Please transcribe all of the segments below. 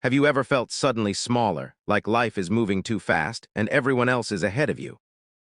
Have you ever felt suddenly smaller, like life is moving too fast and everyone else is ahead of you?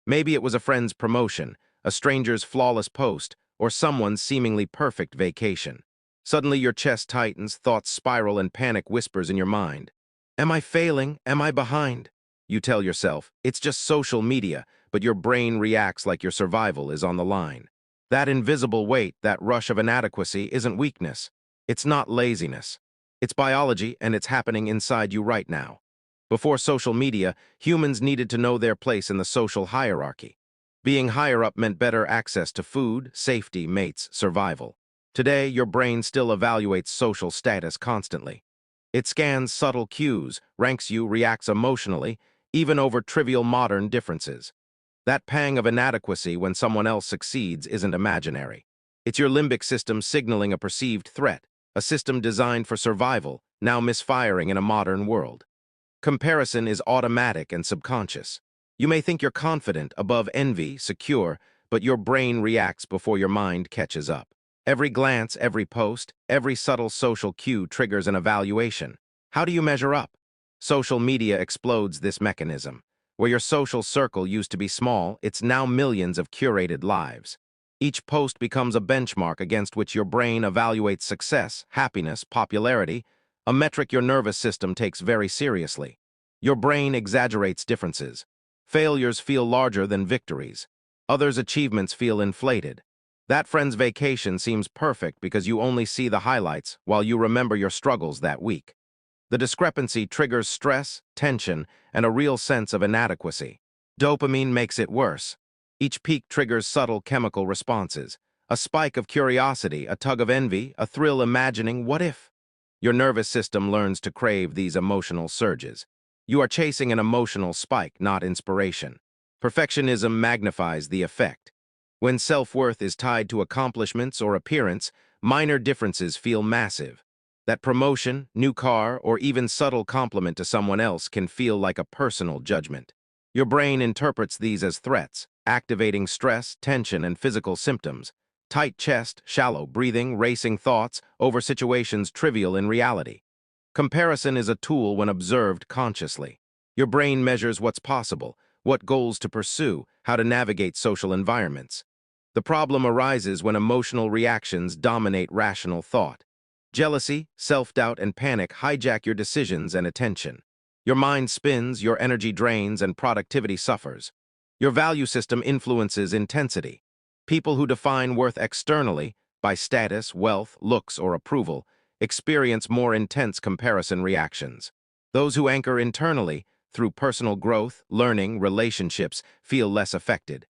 Maybe it was a friend's promotion, a stranger's flawless post, or someone's seemingly perfect vacation. Suddenly your chest tightens, thoughts spiral, and panic whispers in your mind. Am I failing? Am I behind? You tell yourself, it's just social media, but your brain reacts like your survival is on the line. That invisible weight, that rush of inadequacy, isn't weakness. It's not laziness. It's biology, and it's happening inside you right now. Before social media, humans needed to know their place in the social hierarchy. Being higher up meant better access to food, safety, mates, survival. Today, your brain still evaluates social status constantly. It scans subtle cues, ranks you, reacts emotionally, even over trivial modern differences. That pang of inadequacy when someone else succeeds isn't imaginary. It's your limbic system signaling a perceived threat, a system designed for survival, now misfiring in a modern world. Comparison is automatic and subconscious. You may think you're confident, above envy, secure, but your brain reacts before your mind catches up. Every glance, every post, every subtle social cue triggers an evaluation. How do you measure up? Social media explodes this mechanism. Where your social circle used to be small, it's now millions of curated lives. Each post becomes a benchmark against which your brain evaluates success, happiness, popularity, a metric your nervous system takes very seriously. Your brain exaggerates differences. Failures feel larger than victories. Others' achievements feel inflated. That friend's vacation seems perfect because you only see the highlights while you remember your struggles that week. The discrepancy triggers stress, tension, and a real sense of inadequacy. Dopamine makes it worse. Each peak triggers subtle chemical responses. A spike of curiosity, a tug of envy, a thrill imagining what if. Your nervous system learns to crave these emotional surges. You are chasing an emotional spike, not inspiration. Perfectionism magnifies the effect. When self-worth is tied to accomplishments or appearance, minor differences feel massive. That promotion, new car, or even subtle compliment to someone else can feel like a personal judgment. Your brain interprets these as threats, activating stress, tension, and physical symptoms. Tight chest, shallow breathing, racing thoughts over situations trivial in reality. Comparison is a tool when observed consciously. Your brain measures what's possible, what goals to pursue, how to navigate social environments. The problem arises when emotional reactions dominate rational thought. Jealousy, self-doubt, and panic hijack your decisions and attention. Your mind spins, your energy drains, and productivity suffers. Your value system influences intensity. People who define worth externally, by status, wealth, looks, or approval, experience more intense comparison reactions. Those who anchor internally, through personal growth, learning, relationships, feel less affected.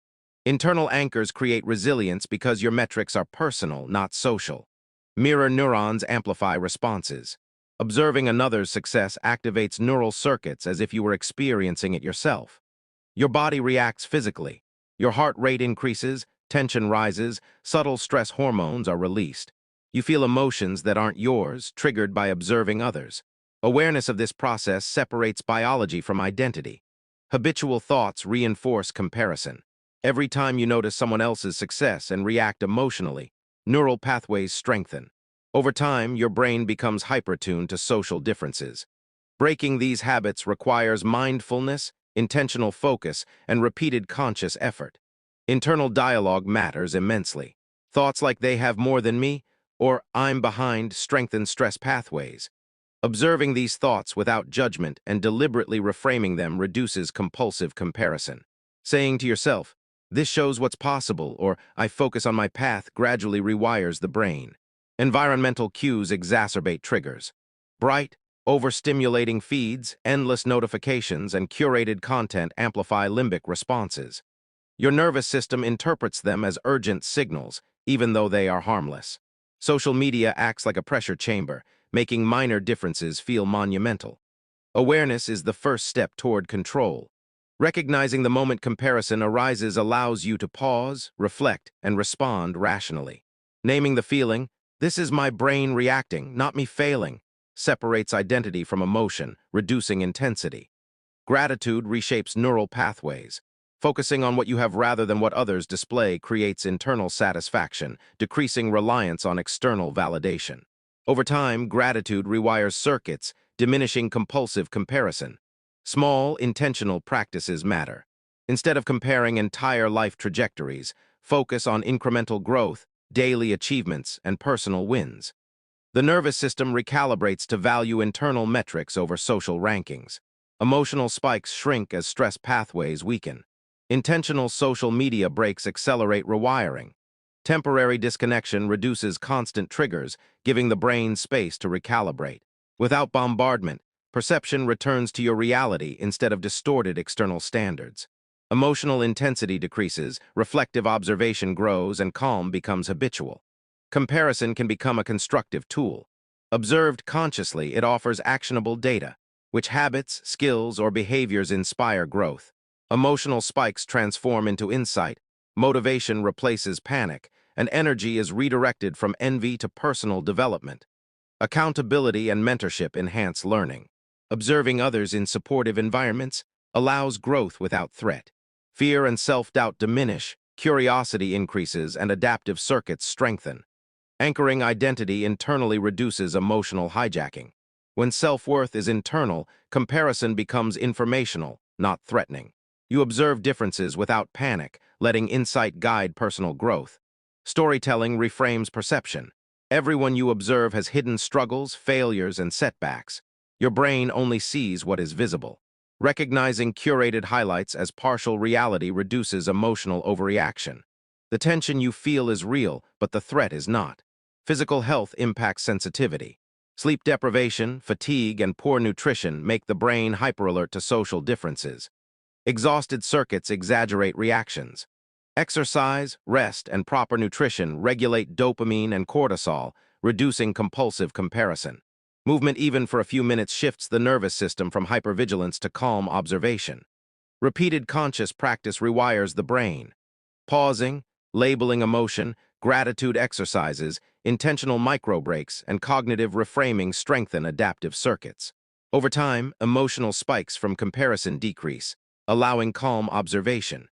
Internal anchors create resilience because your metrics are personal, not social. Mirror neurons amplify responses. Observing another's success activates neural circuits as if you were experiencing it yourself. Your body reacts physically. Your heart rate increases, tension rises, subtle stress hormones are released. You feel emotions that aren't yours, triggered by observing others. Awareness of this process separates biology from identity. Habitual thoughts reinforce comparison. Every time you notice someone else's success and react emotionally, neural pathways strengthen. Over time, your brain becomes hypertuned to social differences. Breaking these habits requires mindfulness, intentional focus, and repeated conscious effort. Internal dialogue matters immensely. Thoughts like "they have more than me" or "I'm behind" strengthen stress pathways. Observing these thoughts without judgment and deliberately reframing them reduces compulsive comparison. Saying to yourself, "This shows what's possible," or "I focus on my path," gradually rewires the brain. Environmental cues exacerbate triggers. Bright, overstimulating feeds, endless notifications, and curated content amplify limbic responses. Your nervous system interprets them as urgent signals, even though they are harmless. Social media acts like a pressure chamber, making minor differences feel monumental. Awareness is the first step toward control. Recognizing the moment comparison arises allows you to pause, reflect, and respond rationally. Naming the feeling, "This is my brain reacting, not me failing," separates identity from emotion, reducing intensity. Gratitude reshapes neural pathways. Focusing on what you have rather than what others display creates internal satisfaction, decreasing reliance on external validation. Over time, gratitude rewires circuits, diminishing compulsive comparison. Small, intentional practices matter. Instead of comparing entire life trajectories, focus on incremental growth, daily achievements, and personal wins. The nervous system recalibrates to value internal metrics over social rankings. Emotional spikes shrink as stress pathways weaken. Intentional social media breaks accelerate rewiring. Temporary disconnection reduces constant triggers, giving the brain space to recalibrate. Without bombardment, perception returns to your reality instead of distorted external standards. Emotional intensity decreases, reflective observation grows, and calm becomes habitual. Comparison can become a constructive tool. Observed consciously, it offers actionable data. Which habits, skills, or behaviors inspire growth? Emotional spikes transform into insight. Motivation replaces panic, and energy is redirected from envy to personal development. Accountability and mentorship enhance learning. Observing others in supportive environments allows growth without threat. Fear and self-doubt diminish, curiosity increases, and adaptive circuits strengthen. Anchoring identity internally reduces emotional hijacking. When self-worth is internal, comparison becomes informational, not threatening. You observe differences without panic, letting insight guide personal growth. Storytelling reframes perception. Everyone you observe has hidden struggles, failures, and setbacks. Your brain only sees what is visible. Recognizing curated highlights as partial reality reduces emotional overreaction. The tension you feel is real, but the threat is not. Physical health impacts sensitivity. Sleep deprivation, fatigue, and poor nutrition make the brain hyperalert to social differences. Exhausted circuits exaggerate reactions. Exercise, rest, and proper nutrition regulate dopamine and cortisol, reducing compulsive comparison. Movement even for a few minutes shifts the nervous system from hypervigilance to calm observation. Repeated conscious practice rewires the brain. Pausing, labeling emotion, gratitude exercises, intentional micro-breaks, and cognitive reframing strengthen adaptive circuits. Over time, emotional spikes from comparison decrease, allowing calm observation.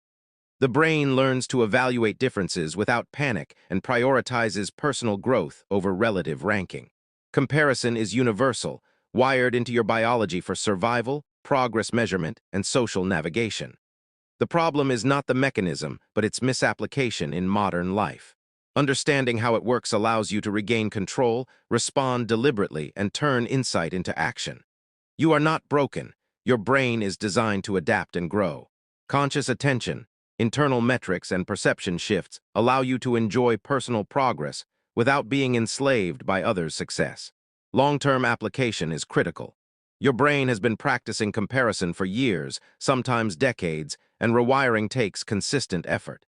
The brain learns to evaluate differences without panic and prioritizes personal growth over relative ranking. Comparison is universal, wired into your biology for survival, progress measurement, and social navigation. The problem is not the mechanism, but its misapplication in modern life. Understanding how it works allows you to regain control, respond deliberately, and turn insight into action. You are not broken. Your brain is designed to adapt and grow. Conscious attention, internal metrics, and perception shifts allow you to enjoy personal progress without being enslaved by others' success. Long-term application is critical. Your brain has been practicing comparison for years, sometimes decades, and rewiring takes consistent effort.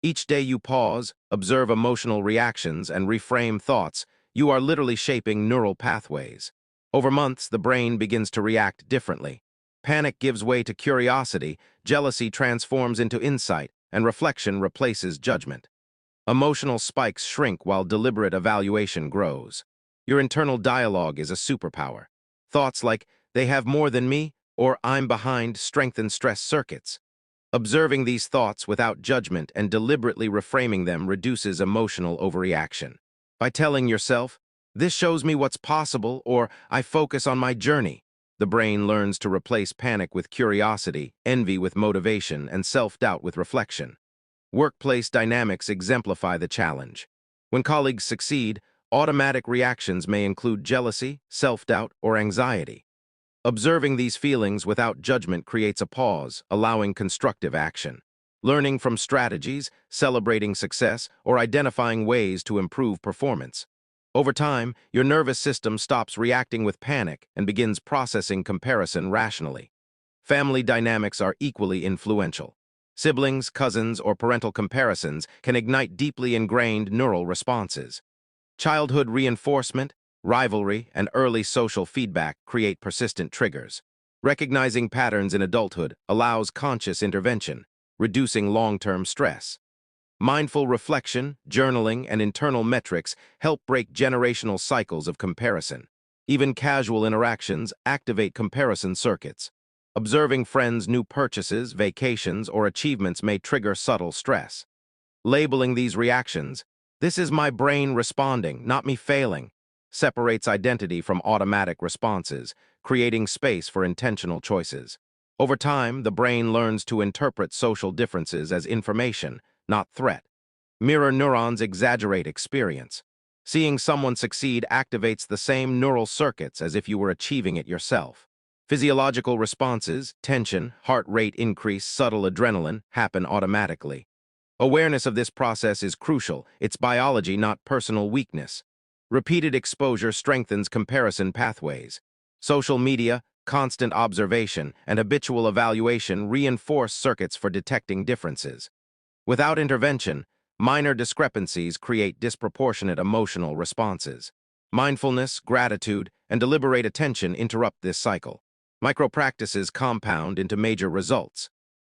Each day you pause, observe emotional reactions, and reframe thoughts, you are literally shaping neural pathways. Over months, the brain begins to react differently. Panic gives way to curiosity, jealousy transforms into insight, and reflection replaces judgment. Emotional spikes shrink while deliberate evaluation grows. Your internal dialogue is a superpower. Thoughts like, "they have more than me," or "I'm behind," strengthen stress circuits. Observing these thoughts without judgment and deliberately reframing them reduces emotional overreaction. By telling yourself, "this shows me what's possible," or "I focus on my journey," the brain learns to replace panic with curiosity, envy with motivation, and self-doubt with reflection. Workplace dynamics exemplify the challenge. When colleagues succeed, automatic reactions may include jealousy, self-doubt, or anxiety. Observing these feelings without judgment creates a pause, allowing constructive action. Learning from strategies, celebrating success, or identifying ways to improve performance. Over time, your nervous system stops reacting with panic and begins processing comparison rationally. Family dynamics are equally influential. Siblings, cousins, or parental comparisons can ignite deeply ingrained neural responses. Childhood reinforcement, rivalry, and early social feedback create persistent triggers. Recognizing patterns in adulthood allows conscious intervention, reducing long-term stress. Mindful reflection, journaling, and internal metrics help break generational cycles of comparison. Even casual interactions activate comparison circuits. Observing friends' new purchases, vacations, or achievements may trigger subtle stress. Labeling these reactions, "this is my brain responding, not me failing," separates identity from automatic responses, creating space for intentional choices. Over time, the brain learns to interpret social differences as information, not threat. Mirror neurons exaggerate experience. Seeing someone succeed activates the same neural circuits as if you were achieving it yourself. Physiological responses, tension, heart rate increase, subtle adrenaline, happen automatically. Awareness of this process is crucial. It's biology, not personal weakness. Repeated exposure strengthens comparison pathways. Social media, constant observation, and habitual evaluation reinforce circuits for detecting differences. Without intervention, minor discrepancies create disproportionate emotional responses. Mindfulness, gratitude, and deliberate attention interrupt this cycle. Micro-practices compound into major results.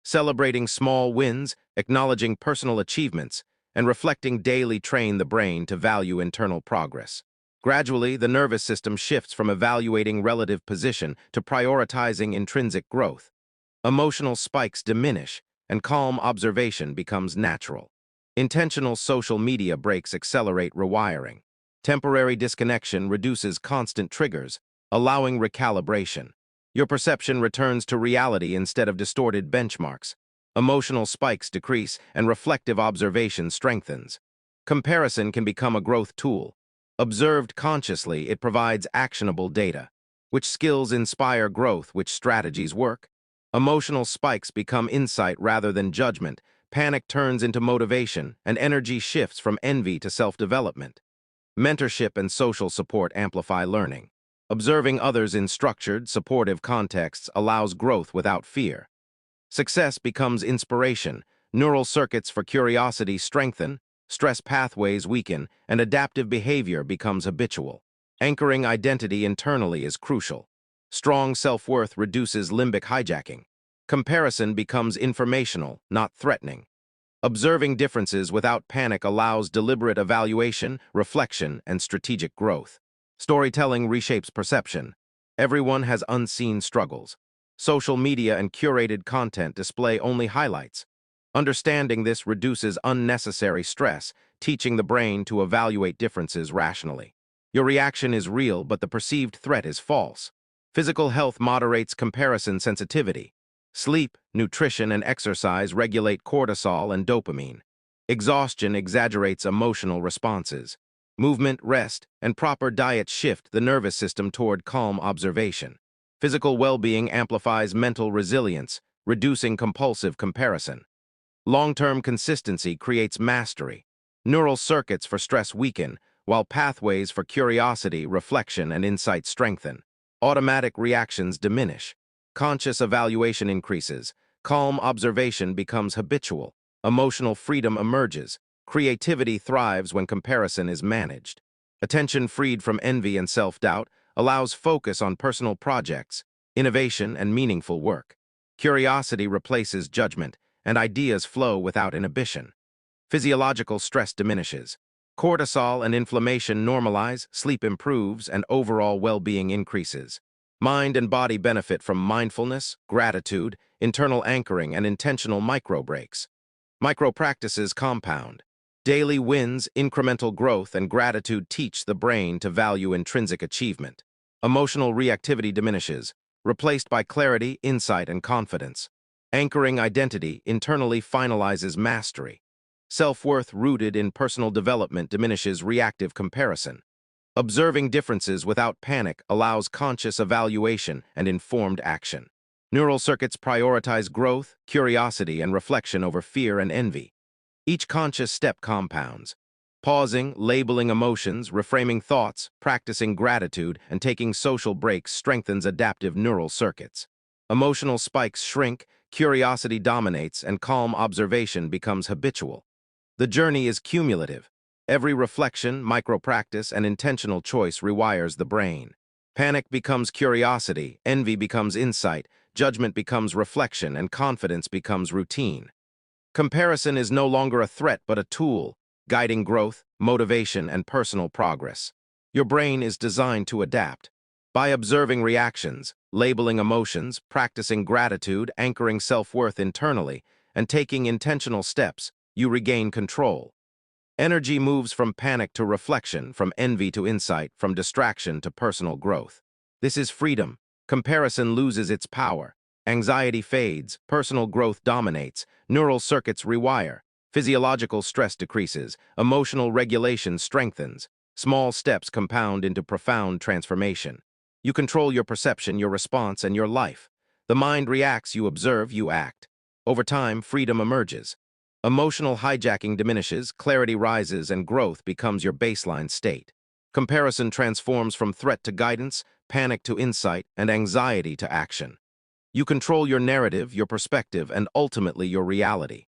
Celebrating small wins, acknowledging personal achievements, and reflecting daily train the brain to value internal progress. Gradually, the nervous system shifts from evaluating relative position to prioritizing intrinsic growth. Emotional spikes diminish, and calm observation becomes natural. Intentional social media breaks accelerate rewiring. Temporary disconnection reduces constant triggers, allowing recalibration. Your perception returns to reality instead of distorted benchmarks. Emotional spikes decrease, and reflective observation strengthens. Comparison can become a growth tool. Observed consciously, it provides actionable data. Which skills inspire growth, which strategies work? Emotional spikes become insight rather than judgment. Panic turns into motivation, and energy shifts from envy to self-development. Mentorship and social support amplify learning. Observing others in structured, supportive contexts allows growth without fear. Success becomes inspiration, neural circuits for curiosity strengthen, stress pathways weaken, and adaptive behavior becomes habitual. Anchoring identity internally is crucial. Strong self-worth reduces limbic hijacking. Comparison becomes informational, not threatening. Observing differences without panic allows deliberate evaluation, reflection, and strategic growth. Storytelling reshapes perception. Everyone has unseen struggles. Social media and curated content display only highlights. Understanding this reduces unnecessary stress, teaching the brain to evaluate differences rationally. Your reaction is real, but the perceived threat is false. Physical health moderates comparison sensitivity. Sleep, nutrition, and exercise regulate cortisol and dopamine. Exhaustion exaggerates emotional responses. Movement, rest, and proper diet shift the nervous system toward calm observation. Physical well-being amplifies mental resilience, reducing compulsive comparison. Long-term consistency creates mastery. Neural circuits for stress weaken, while pathways for curiosity, reflection, and insight strengthen. Automatic reactions diminish. Conscious evaluation increases. Calm observation becomes habitual. Emotional freedom emerges. Creativity thrives when comparison is managed. Attention freed from envy and self-doubt allows focus on personal projects, innovation, and meaningful work. Curiosity replaces judgment, and ideas flow without inhibition. Physiological stress diminishes. Cortisol and inflammation normalize, sleep improves, and overall well-being increases. Mind and body benefit from mindfulness, gratitude, internal anchoring, and intentional micro-breaks. Micro-practices compound. Daily wins, incremental growth, and gratitude teach the brain to value intrinsic achievement. Emotional reactivity diminishes, replaced by clarity, insight, and confidence. Anchoring identity internally finalizes mastery. Self-worth rooted in personal development diminishes reactive comparison. Observing differences without panic allows conscious evaluation and informed action. Neural circuits prioritize growth, curiosity, and reflection over fear and envy. Each conscious step compounds. Pausing, labeling emotions, reframing thoughts, practicing gratitude, and taking social breaks strengthens adaptive neural circuits. Emotional spikes shrink, curiosity dominates, and calm observation becomes habitual. The journey is cumulative. Every reflection, micro-practice, and intentional choice rewires the brain. Panic becomes curiosity, envy becomes insight, judgment becomes reflection, and confidence becomes routine. Comparison is no longer a threat but a tool, guiding growth, motivation, and personal progress. Your brain is designed to adapt. By observing reactions, labeling emotions, practicing gratitude, anchoring self-worth internally, and taking intentional steps, you regain control. Energy moves from panic to reflection, from envy to insight, from distraction to personal growth. This is freedom, Comparison loses its power. Anxiety fades, personal growth dominates, neural circuits rewire, physiological stress decreases, emotional regulation strengthens. Small steps compound into profound transformation. You control your perception, your response, and your life. The mind reacts, you observe, you act. Over time, freedom emerges. Emotional hijacking diminishes, clarity rises, and growth becomes your baseline state. Comparison transforms from threat to guidance, panic to insight, and anxiety to action. You control your narrative, your perspective, and ultimately your reality.